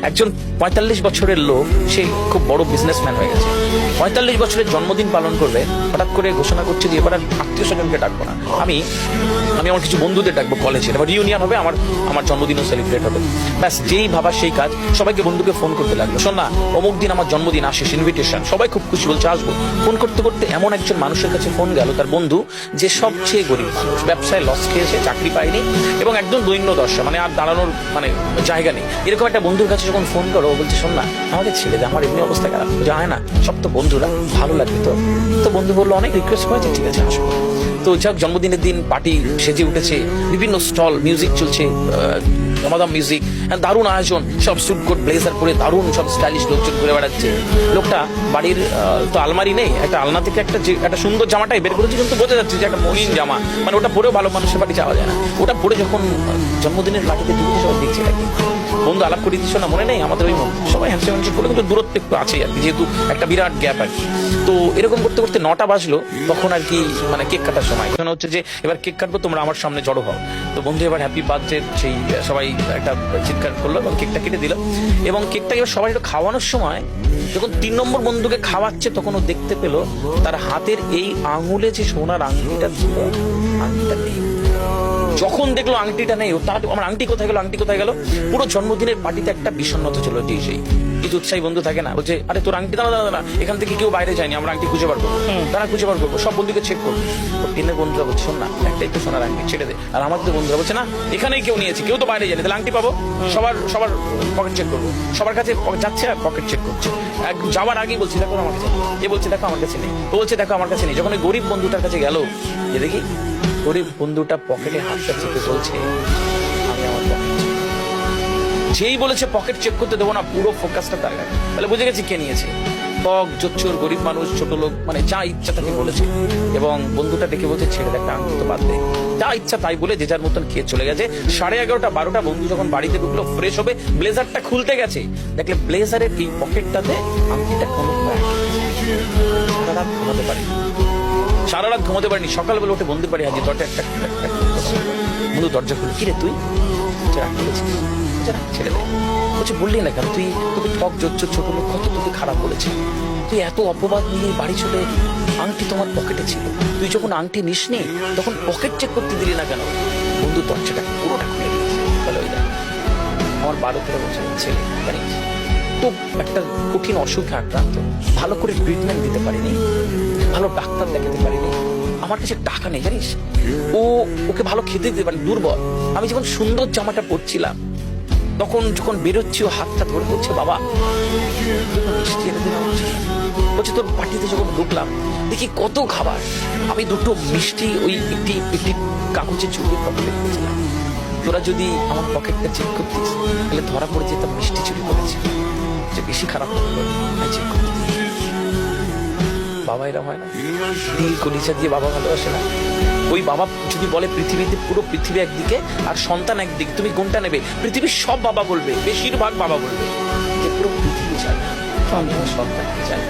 একজন ৪৫ বছরের লোক, সে খুব বড় বিজনেসম্যান হয়ে গেছে, ৪৫ বছরের জন্মদিন পালন করবে, হঠাৎ করে ঘোষণা করছে যে এবার আত্মীয় স্বজনকে ডাকবো না, আমি আমার কিছু বন্ধুদের ডাকবো কলেজে, এবার রিউনিয়ন হবে, আমার জন্মদিনও সেলিব্রেট হবে। ব্যাস, যেই ভাবা সেই কাজ, সবাইকে বন্ধুকে ফোন করতে লাগলো, শোন না অমুক দিন আমার জন্মদিন, আসিস, ইনভিটেশন। সবাই খুব খুশি, বলছে আসবো। ফোন করতে করতে এমন একজন মানুষের কাছে ফোন গেল, তার বন্ধু, যে সবচেয়ে গরিব মানুষ, ব্যবসায় লস খেয়েছে, চাকরি পায়নি এবং একদম দৈন্য দশা, মানে আর দাঁড়ানোর জায়গা নেই, এরকম একটা বন্ধুর কাছে যখন ফোন করো, ও বলছে শোন না আমাকে ছেড়ে দে, আমার এমনি অবস্থা খারাপ, যায় না, সব তো বন্ধুরা, ভালো লাগবে তো। তো বন্ধু বললো, অনেক রিকোয়েস্ট করেছে, ঠিক আছে আসবো। তো যাক, জন্মদিনের দিন পার্টি সেজে উঠেছে, বিভিন্ন স্টল, মিউজিক চলছে, দমাদম মিউজিক, দারুণ আয়োজন, সব স্যুট কোট ব্লেজার পরে দারুণ সব স্টাইলিশ লোকজন ঘুরে বেড়াচ্ছে। লোকটা বাড়ির তো আলমারি নেই, একটা আলনা থেকে একটা সুন্দর জামাটাই বের করেছে, কিন্তু বোঝা যাচ্ছে যে একটা মলিন জামা, মানে ওটা পরেও ভালো মানুষের বাড়ি যাওয়া যায় না। ওটা পরে যখন জন্মদিনের পার্টিতে ঢুকে সবাই দেখছে নাকি, বন্ধু আলাপ করে দিচ্ছ না, মনে নেই আমাদের ওই সবাই হ্যান্ডশেক করে, কিন্তু দূরত্ব একটু আছে আর কি, যেহেতু একটা বিরাট গ্যাপ আর কি। তো এরকম করতে করতে 9টা বাজলো, তখন আর কি কেক কাটার সময় ঘোষণা হচ্ছে যে এবার কেক কাটবো, তোমরা আমার সামনে জড়ো হও। তো বন্ধু এবার হ্যাপি বার্থডে সেই সবাই একটা চিৎকার করলো এবং কেকটা কেটে দিল, এবং কেকটা এবার সবাই একটু খাওয়ানোর সময় যখন 3 নম্বর বন্ধুকে খাওয়াচ্ছে, তখন ও দেখতে পেল তার হাতের এই আঙুলে যে সোনার আংটিটা ছিল, আংটিটা নেই। যখন দেখলো আংটিটা নেই, তার আমার আংটি কোথায় গেল, আংটি কোথায় গেল। পুরো জন্মদিনের পার্টিতে একটা বিষণ্ণতা ছিল, যে সেই কিছু উৎসাহী বন্ধু থাকে না, বলছে আরে তোর আংটি দাঁড়া দাঁড়া, এখান থেকে কেউ বাইরে যায়নি, আমরা আংটি খুঁজে বার করবো, তারা খুঁজে বার করবো, সব বন্ধুকে চেক করবো। ট্রেনের বন্ধুরা বলছে শোন না, একটাই তো সোনার আংটি, ছেড়ে দে। আর আমাদের বন্ধুরা বলছে না, এখানেই কেউ নিয়েছে, কেউ তো বাইরে যায়নি, তাহলে আংটি পাবো, সবার পকেট চেক করবো, সবার কাছে যাচ্ছে আর পকেট চেক করছে। যাওয়ার আগেই বলছি দেখো আমার কাছে, এ বলছে দেখো আমার কাছে নেই, ও বলছে দেখো আমার কাছে নেই। যখন ওই গরিব বন্ধুটার কাছে গেল, যে দেখি গরিব বন্ধুটা পকেটে হাতটা চেপে বলছে আমি আমার পকেট, যেই বলেছে পকেট চেক করতে দেবো না, পুরো ফোকাসটা তার গায়ে, তাহলে বুঝে গেছি কে নিয়েছে। টক জোচ্চোর গরিব মানুষ, ছোট লোক, যা ইচ্ছা তাকে বলেছে, এবং বন্ধুটা ডেকে বলছে ছেড়ে একটা আংটি তো বাদ দে, যা ইচ্ছা তাই বলে যে যার মতন খেয়ে চলে গেছে। 11:30 12টা বন্ধু যখন বাড়িতে ঢুকলো, ফ্রেশ হবে, ব্লেজারটা খুলতে গেছে, দেখলে ব্লেজারের এই পকেটটাতে আংটিটা কোনো ঘুমাতে পারে, সারা রাত ঘুমাতে পারিনি, সকালবেলা উঠে বন্ধুর বাড়ি হাজির, দরজা একটা বন্ধু দরজা খুলে, কিরে তুই ছেড়ে দে, বলছে বললি না কেন, তোকে ঠক জোচ্চোর ছোট লোক কত তোকে খারাপ বলেছে, তুই এত অপবাদ নিয়ে বাড়ি চলে এলি, আংটি তোমার পকেটে ছিল, তুই যখন আংটি নিসনি তখন পকেট চেক করতে দিলি না কেন। বন্ধু দরজাটা পুরোটা খুলে দিয়েছে, বলে ওই দেখ আমার 12-13 বছরের ছেলে, জানিস তো একটা কঠিন অসুখে আক্রান্ত, ভালো করে ট্রিটমেন্ট দিতে পারিনি, ভালো ডাক্তার দেখাতে পারিনি, আমার কাছে টাকা নেই জানিস, ওকে ভালো খেতে দিতে পারি, দুর্বল। আমি যখন সুন্দর জামাটা পরছিলাম, তখন যখন বেরোচ্ছি ও হাতটা ধরে বলছে বাবা মিষ্টি এনে দিলাম, বলছে তোর পার্টিতে যখন ঢুকলাম দেখি কত খাবার, আমি 2টো মিষ্টি ওই একটি কাগজের চুরির পকেটে রেখেছিলাম, তোরা যদি আমার পকেটটা চেক করতিস তাহলে ধরা পড়ে যেতাম মিষ্টি চুরি করেছে, যে বেশি খারাপ চেক করতে। বাবা এরকম হয় না, দিল কলিজা দিয়ে বাবা ভালোবাসে না। ওই বাবা যদি বলে পৃথিবীতে পুরো পৃথিবী একদিকে আর সন্তান একদিকে, তুমি কোনটা নেবে? পৃথিবীর সব বাবা বলবে, বেশিরভাগ বাবা বলবে যে পুরো পৃথিবী চায়, সন্তান চায়।